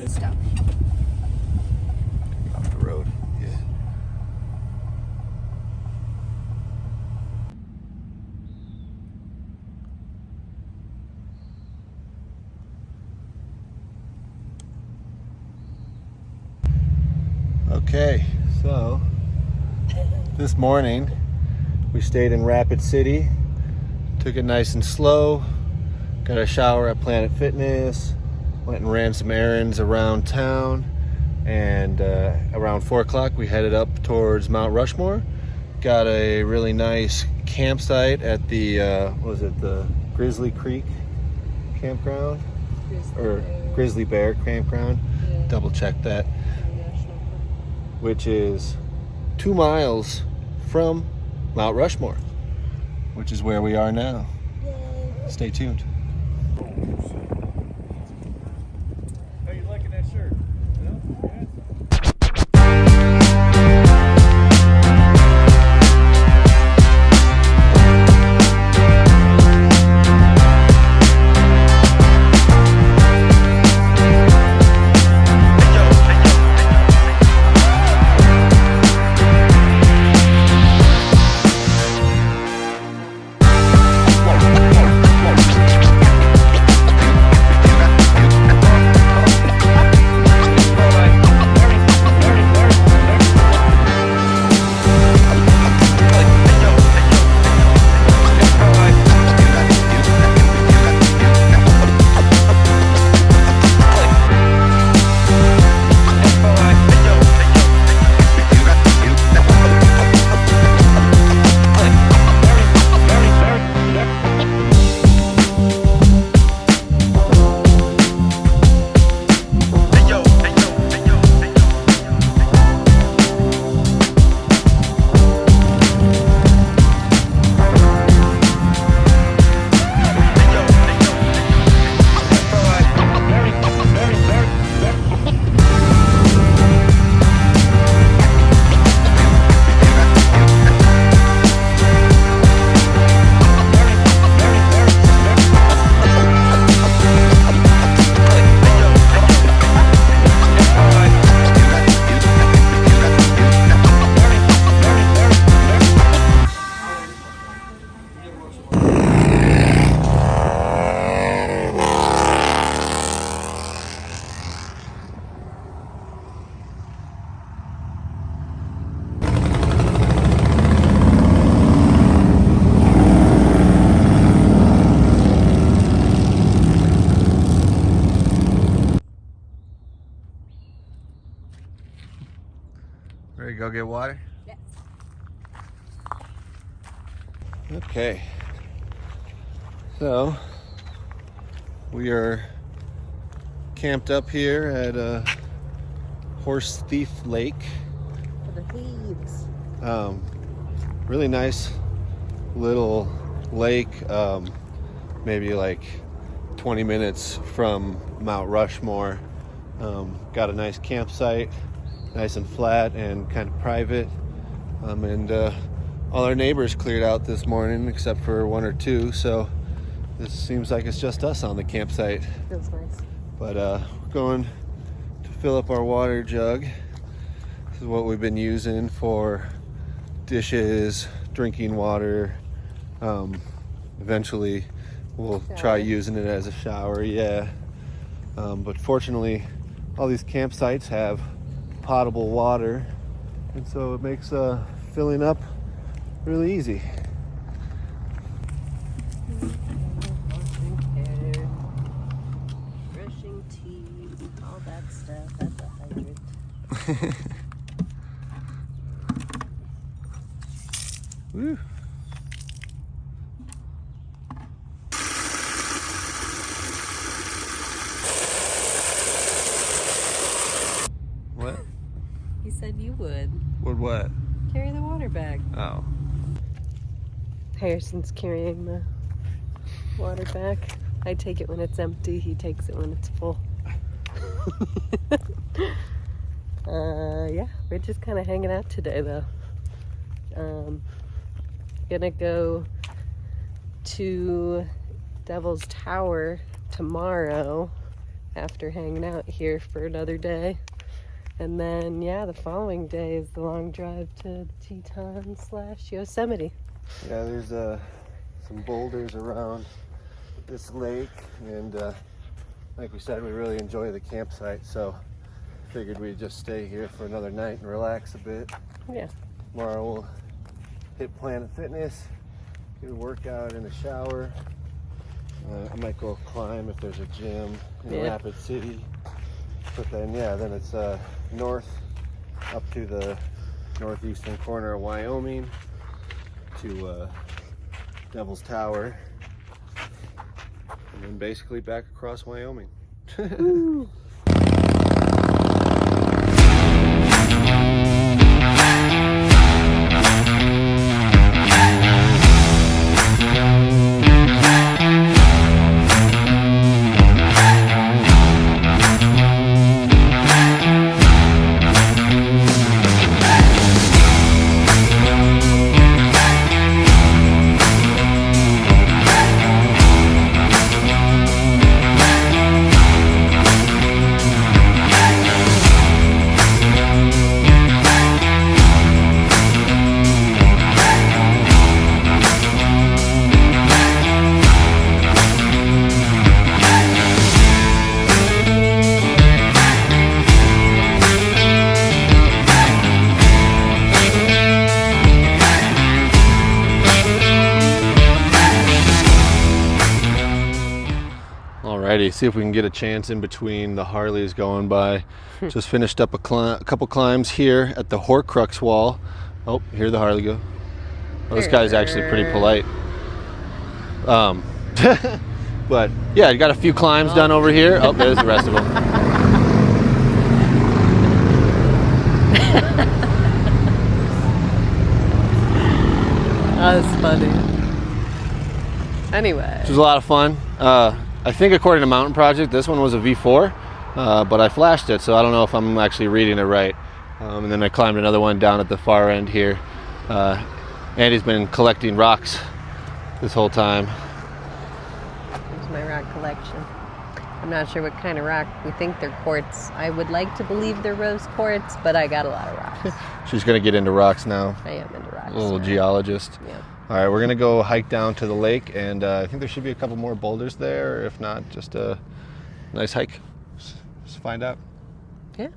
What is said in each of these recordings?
and stuff. Off the road, yeah. Okay, so this morning we stayed in Rapid City, took it nice and slow, got a shower at Planet Fitness, went and ran some errands around town, and around 4 o'clock we headed up towards Mount Rushmore. Got a really nice campsite at the the Grizzly Creek campground or Grizzly Bear campground. Yeah. Double check that. Which is 2 miles from Mount Rushmore, which is where we are now. Yay. Stay tuned. How you liking that shirt? Ready to go get water? Yes. Okay. So we are camped up here at Horse Thief Lake. For the thieves. Really nice little lake, maybe like 20 minutes from Mount Rushmore. Got a nice campsite, nice and flat and kind of private. And all our neighbors cleared out this morning except for 1 or 2, so this seems like it's just us on the campsite. Feels nice. But we're going to fill up our water jug. This is what we've been using for dishes, drinking water. Eventually we'll try using it as a shower, yeah. But fortunately all these campsites have potable water, and so it makes filling up really easy. Washing hair, brushing teeth, all that stuff at the hydrant. Woo. What? You said you would. Would what? Carry the water bag. Oh. Harrison's carrying the water bag. I take it when it's empty. He takes it when it's full. Yeah, we're just kind of hanging out today, though. Gonna go to Devil's Tower tomorrow after hanging out here for another day. And then, yeah, the following day is the long drive to the Teton/Yosemite. Yeah, there's some boulders around this lake, and like we said, we really enjoy the campsite, so figured we'd just stay here for another night and relax a bit. Yeah. Tomorrow we'll hit Planet Fitness, get a workout in the shower. I might go climb if there's a gym in Rapid City. But then, yeah, then it's north up to the northeastern corner of Wyoming to Devil's Tower. And then basically back across Wyoming. Ooh. Alrighty, see if we can get a chance in between the Harleys going by. Just finished up a couple climbs here at the Horcrux wall. Oh, here the Harley go. Well, this guy's actually pretty polite. But yeah, you got a few climbs done over here. Oh, there's the rest of them. That's funny. Anyway. It was a lot of fun. I think according to Mountain Project, this one was a V4, but I flashed it, so I don't know if I'm actually reading it right. And then I climbed another one down at the far end here. Andy's been collecting rocks this whole time. Here's my rock collection. I'm not sure what kind of rock. We think they're quartz. I would like to believe they're rose quartz, but I got a lot of rocks. She's gonna get into rocks now. I am into rocks. A little now. geologist. Yeah. All right, we're gonna go hike down to the lake, and I think there should be a couple more boulders there. If not, just a nice hike. Let's find out. Yeah.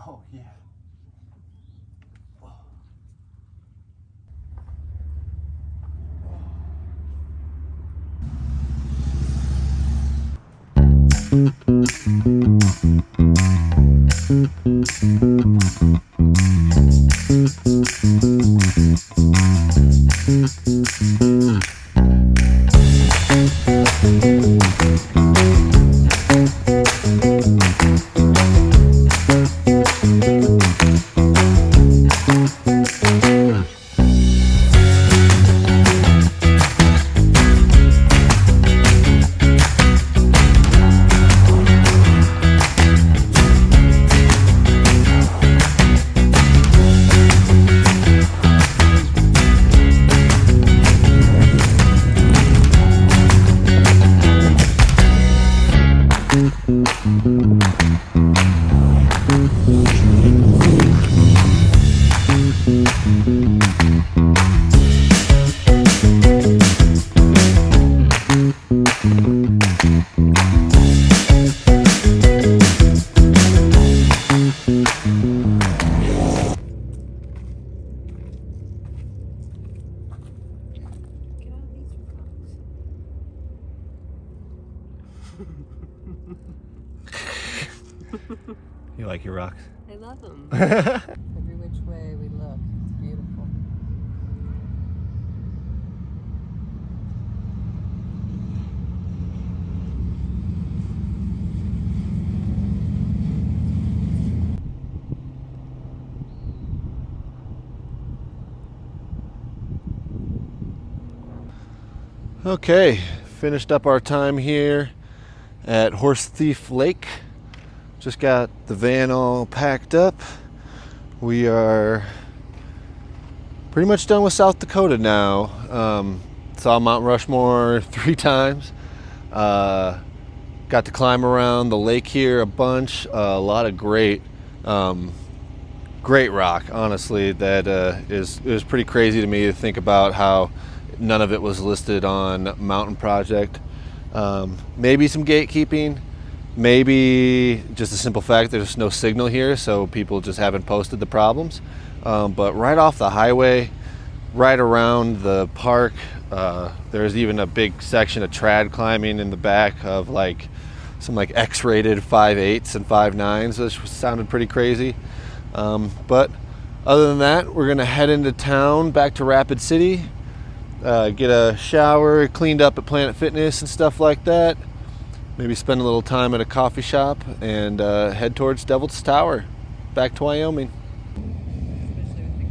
Oh, yeah. You like your rocks? I love them. Every which way we look, it's beautiful. Okay, finished up our time here at Horse Thief Lake. Just got the van all packed up. We are pretty much done with South Dakota now. Saw Mount Rushmore 3 times. Got to climb around the lake here a bunch. A lot of great rock, honestly. That is pretty crazy to me to think about how none of it was listed on Mountain Project. Maybe some gatekeeping, maybe just a simple fact there's no signal here, so people just haven't posted the problems. But right off the highway, right around the park, there's even a big section of trad climbing in the back of some X-rated 5.8s and 5.9s, which sounded pretty crazy. But other than that, we're gonna head into town back to Rapid City. Get a shower, cleaned up at Planet Fitness and stuff like that. Maybe spend a little time at a coffee shop and head towards Devil's Tower, back to Wyoming. Especially with the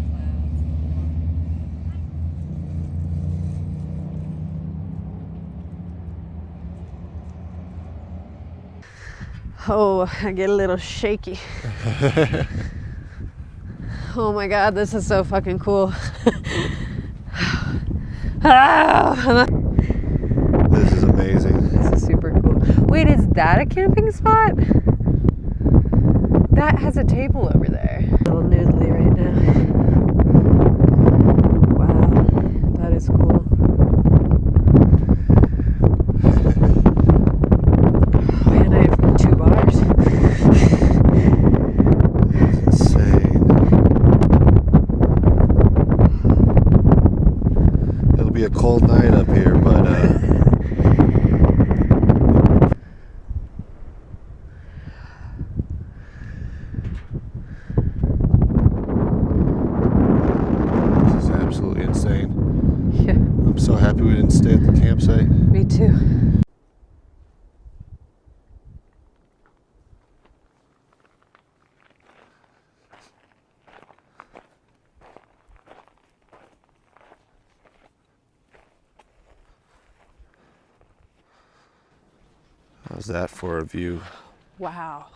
clouds. Oh, I get a little shaky. Oh my God, this is so fucking cool. This is amazing. This is super cool. Wait, is that a camping spot? That has a table over there. A little noodly right now. Wow, that is cool. Oh man, I have 2 bars. It's insane. It'll be a cold night up here, but this is absolutely insane. Yeah, I'm so happy we didn't stay at the campsite. me too. How's that for a view? Wow.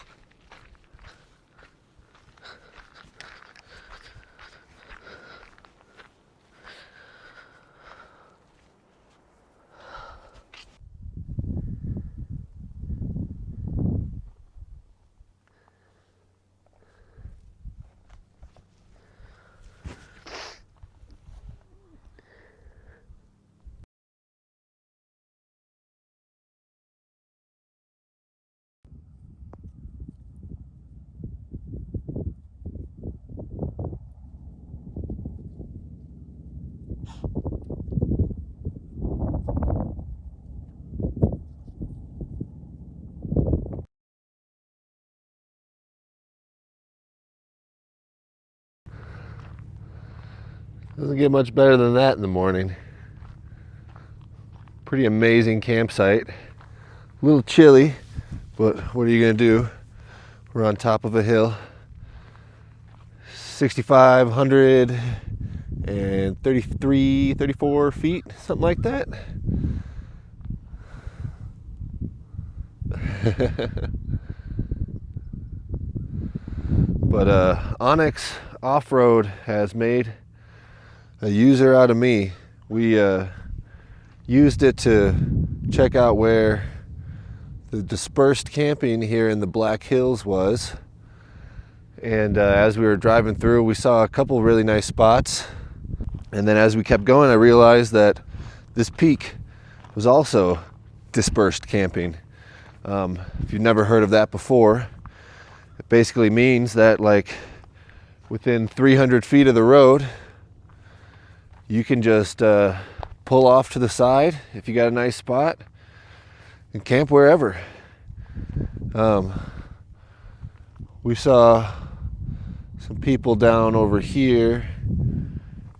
Doesn't get much better than that in the morning. Pretty amazing campsite. A little chilly, but what are you gonna do? We're on top of a hill. 6,533, 34 feet, something like that. But Onyx Off-Road has made a user out of me. We used it to check out where the dispersed camping here in the Black Hills was. And as we were driving through, we saw a couple really nice spots. And then as we kept going, I realized that this peak was also dispersed camping. If you've never heard of that before, it basically means that like within 300 feet of the road, you can just pull off to the side if you got a nice spot and camp wherever. We saw some people down over here,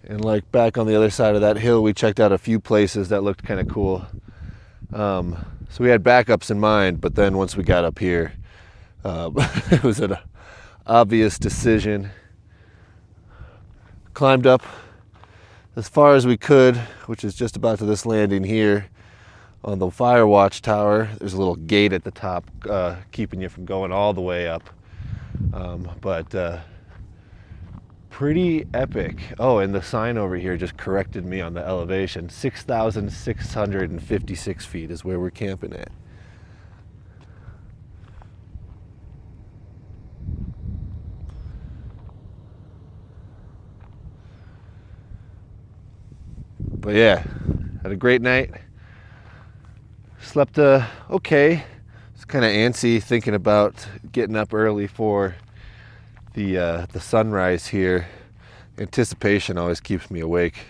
and like back on the other side of that hill, we checked out a few places that looked kind of cool. So we had backups in mind, but then once we got up here, it was an obvious decision. Climbed up as far as we could, which is just about to this landing here on the fire watch tower. There's a little gate at the top keeping you from going all the way up. But pretty epic. Oh, and the sign over here just corrected me on the elevation. 6,656 feet is where we're camping at. But yeah, had a great night. Slept okay. It's kind of antsy thinking about getting up early for the sunrise here. Anticipation always keeps me awake.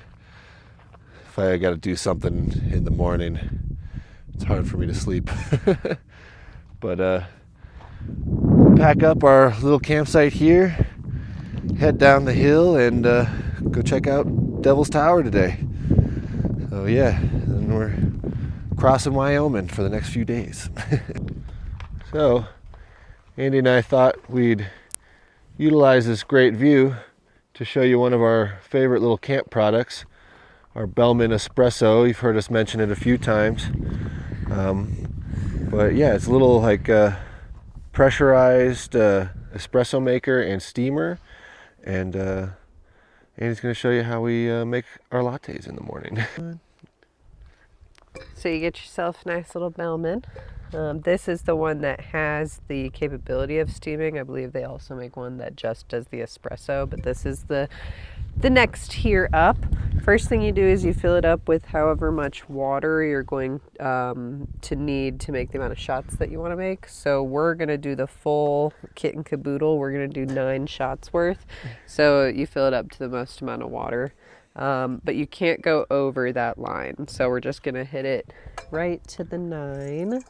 If I got to do something in the morning, it's hard for me to sleep. But pack up our little campsite here, head down the hill, and go check out Devil's Tower today. So yeah, then we're crossing Wyoming for the next few days. So Andy and I thought we'd utilize this great view to show you one of our favorite little camp products, our Bellman Espresso. You've heard us mention it a few times. But yeah, it's a little like pressurized espresso maker and steamer. And Andy's going to show you how we make our lattes in the morning. So you get yourself a nice little Bellman. This is the one that has the capability of steaming. I believe they also make one that just does the espresso, but this is the next tier up. First thing you do is you fill it up with however much water you're going to need to make the amount of shots that you want to make. So we're going to do the full kit and caboodle. We're going to do 9 shots worth. So you fill it up to the most amount of water. But you can't go over that line. So we're just going to hit it right to the 9.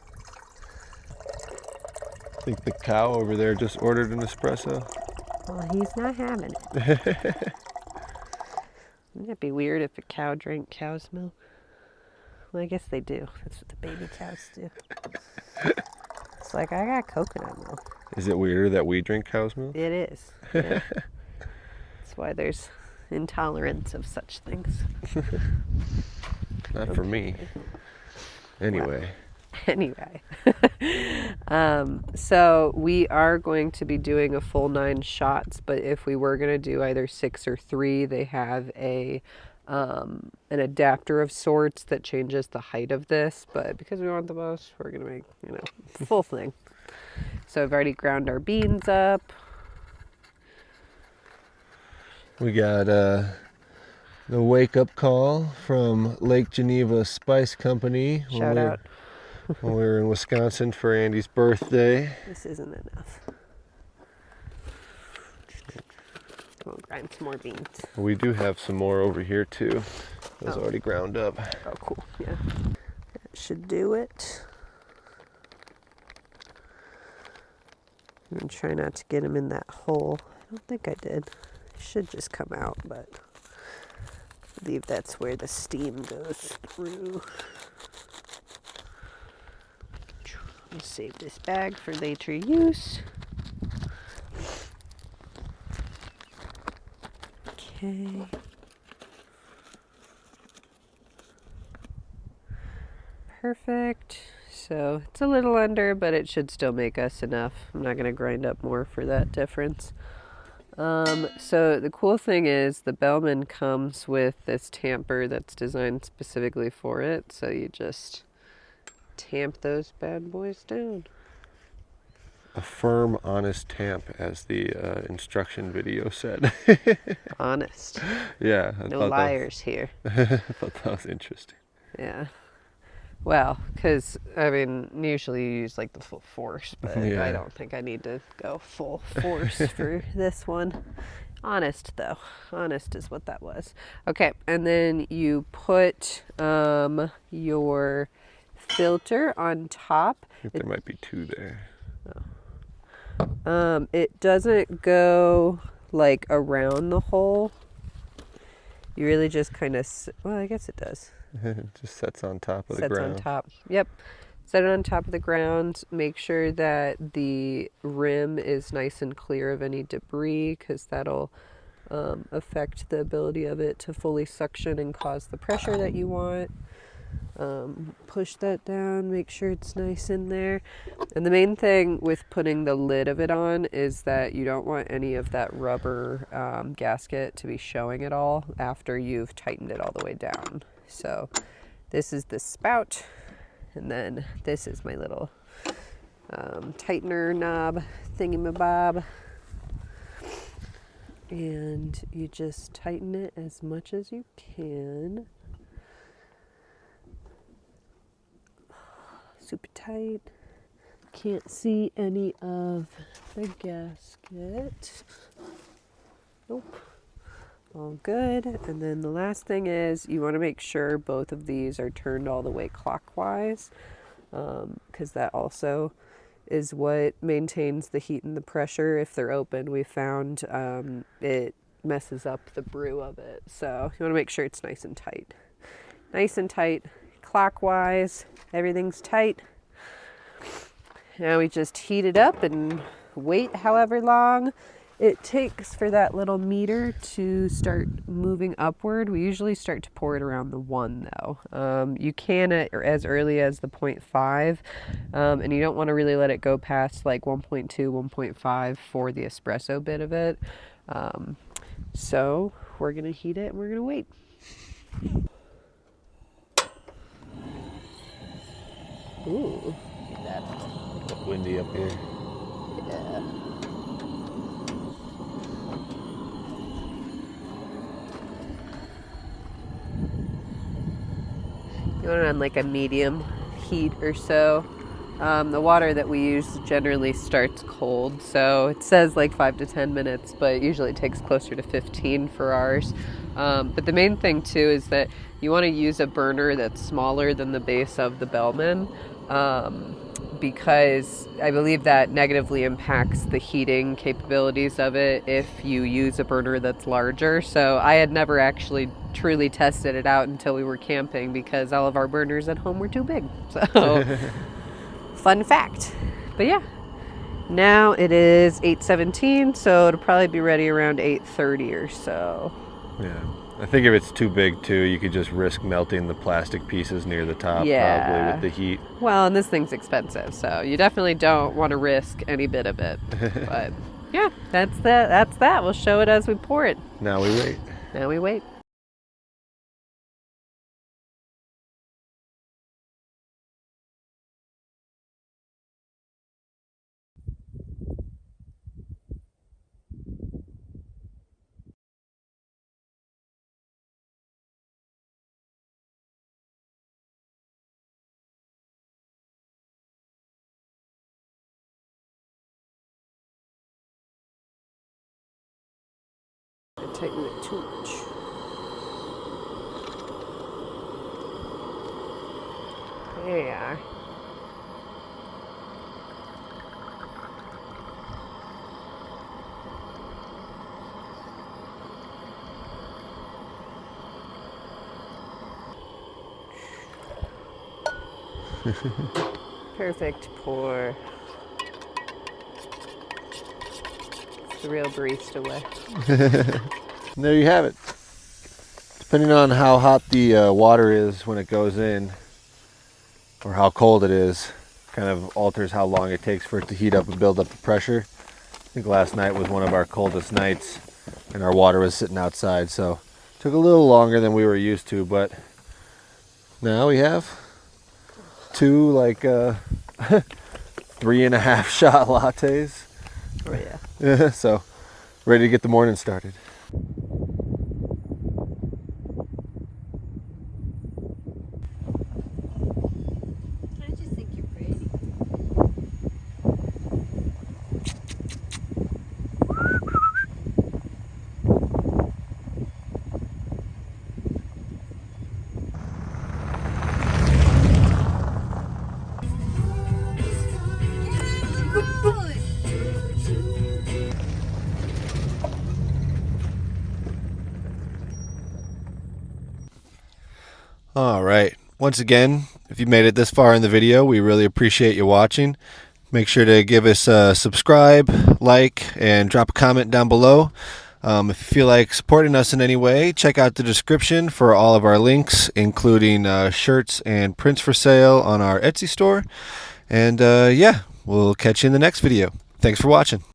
I think the cow over there just ordered an espresso. Well, he's not having it. Wouldn't it be weird if a cow drank cow's milk? Well, I guess they do. That's what the baby cows do. It's like, I got coconut milk. Is it weirder that we drink cow's milk? It is. Yeah. That's why there's intolerance of such things. Not for me. Anyway. Well, anyway. So we are going to be doing a full 9 shots, but if we were going to do either 6 or 3, they have an adapter of sorts that changes the height of this, but because we want the most, we're going to make, full thing. So I've already ground our beans up. We got the wake up call from Lake Geneva Spice Company. Shout out. When we were in Wisconsin for Andy's birthday. This isn't enough. We'll grind some more beans. We do have some more over here too. Those already ground up. Oh, cool. Yeah. That should do it. I'm going to try not to get them in that hole. I don't think I did. It should just come out, but I believe that's where the steam goes through. Save this bag for later use. Okay. Perfect. So it's a little under, but it should still make us enough. I'm not going to grind up more for that difference. So the cool thing is the Bellman comes with this tamper that's designed specifically for it. So you just tamp those bad boys down. A firm, honest tamp, as the instruction video said. Honest. Yeah. No liars here. I thought that was interesting. Yeah. Well, because, I mean, usually you use like the full force, but Yeah. I don't think I need to go full force for this one. Honest, though. Honest is what that was. Okay, and then you put your filter on top. I think there might be two there. It doesn't go like around the hole. You really just kind of, well, I guess it does. It just sets on top of the Sets ground. on top. Yep. Set it on top of the ground. Make sure that the rim is nice and clear of any debris, because that'll affect the ability of it to fully suction and cause the pressure that you want. Push that down, make sure it's nice in there. And the main thing with putting the lid of it on is that you don't want any of that rubber gasket to be showing at all after you've tightened it all the way down. So this is the spout, and then this is my little tightener knob thingamabob. And you just tighten it as much as you can. Super tight. Can't see any of the gasket. Nope. All good. And then the last thing is you want to make sure both of these are turned all the way clockwise, because that also is what maintains the heat and the pressure. If they're open, we found it messes up the brew of it. So you want to make sure it's nice and tight. Nice and tight, clockwise, everything's tight. Now we just heat it up and wait however long it takes for that little meter to start moving upward. We usually start to pour it around the 1 though. You can as early as the 0.5, and you don't want to really let it go past like 1.2, 1.5 for the espresso bit of it. So we're going to heat it and we're going to wait. Ooh, It's windy up here. yeah. You want it on like a medium heat or so. The water that we use generally starts cold, so it says like 5 to 10 minutes, but usually it takes closer to 15 for ours. But the main thing too is that you want to use a burner that's smaller than the base of the Bellman, because I believe that negatively impacts the heating capabilities of it if you use a burner that's larger. So I had never actually truly tested it out until we were camping, because all of our burners at home were too big. So fun fact. But yeah, now it is 8:17, so it'll probably be ready around 8:30 or so. Yeah. I think if it's too big too, you could just risk melting the plastic pieces near the top, probably with the heat. Well, and this thing's expensive, so you definitely don't want to risk any bit of it. But yeah, that's that. We'll show it as we pour it. Now we wait. Now we wait. Tighten it too much. There you are. Perfect pour. It's the real barista way. And there you have it. Depending on how hot the water is when it goes in, or how cold it is, kind of alters how long it takes for it to heat up and build up the pressure. I think last night was one of our coldest nights, and our water was sitting outside, so it took a little longer than we were used to, but now we have 2 like 3.5 shot lattes. Oh yeah. Yeah, so ready to get the morning started. I just think you're pretty. All right. Once again, if you made it this far in the video, we really appreciate you watching. Make sure to give us a subscribe, like, and drop a comment down below. If you feel like supporting us in any way, check out the description for all of our links, including shirts and prints for sale on our Etsy store. And yeah, we'll catch you in the next video. Thanks for watching.